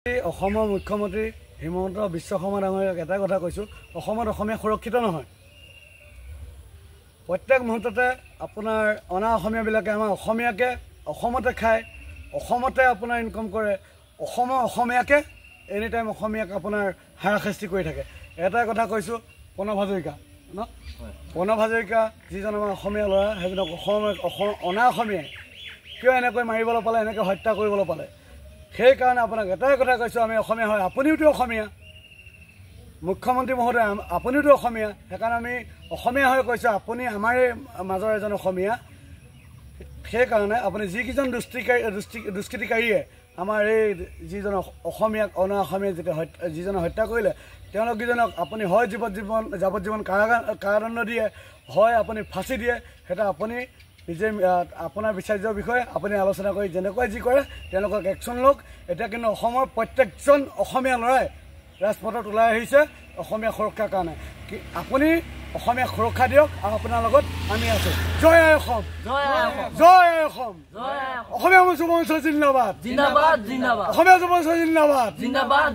অসমৰ মুখ্যমন্ত্ৰী হিমন্ত বিশ্ব শৰ্মা ডাঙৰীয়াক এটা কথা কৈছোঁ, অসমত অসমীয়া সুৰক্ষিত নহয়। প্ৰত্যেক মুহূৰ্ততে আপোনাৰ অনা অসমীয়াবিলাকে আমাৰ অসমীয়াকে অসমতে খায়, অসমতে আপোনাৰ ইনকম কৰে, অসমীয়াকে এনি টাইম অসমীয়াক আপোনাৰ হাৰাশাস্তি কৰি থাকে। এটাই কথা কৈছোঁ, প্ৰণৱ হাজৰিকা ন, প্ৰণৱ হাজৰিকা যিজন আমাৰ অসমীয়া ল'ৰা, সেইজনক অনা অসমীয়াই কিয় এনেকৈ মাৰিবলৈ পালে, এনেকৈ হত্যা কৰিবলৈ পালে। সেইকাৰণে আপোনাক এটাই কথা কৈছোঁ, আমি অসমীয়া হয়, আপুনিওতো অসমীয়া, মুখ্যমন্ত্ৰী মহোদয় আপুনিওতো অসমীয়া, সেইকাৰণে আমি অসমীয়া হৈ কৈছোঁ, আপুনি আমাৰে মাজৰ এজন অসমীয়া। সেইকাৰণে আপুনি যিকেইজন দুষ্কৃতিকাৰীয়ে আমাৰ এই যিজন অসমীয়াক অনা অসমীয়া যিজনে হত্যা কৰিলে, তেওঁলোককেইজনক আপুনি হয় যাৱজ্জীৱন কাৰাদণ্ড দিয়ে, হয় আপুনি ফাঁচি দিয়ে। সেইটো আপুনি নিজে আপোনাৰ বিচাৰ্যৰ বিষয়ে আপুনি আলোচনা কৰি যেনেকৈ যি কৰে তেওঁলোকক একশ্যন লওক। এতিয়া কিন্তু অসমৰ প্ৰত্যেকজন অসমীয়া ল'ৰাই ৰাজপথত ওলাই আহিছে অসমীয়া সুৰক্ষাৰ কাৰণে। আপুনি অসমীয়া সুৰক্ষা দিয়ক আৰু আপোনাৰ লগত আমি আছোঁ। জয় আই অসম, জয় আই অসম, অসমীয়া যুৱ মঞ্চ জিন্দাবাদ, অসমীয়া যুৱ মঞ্চ জিন্দাবাদ।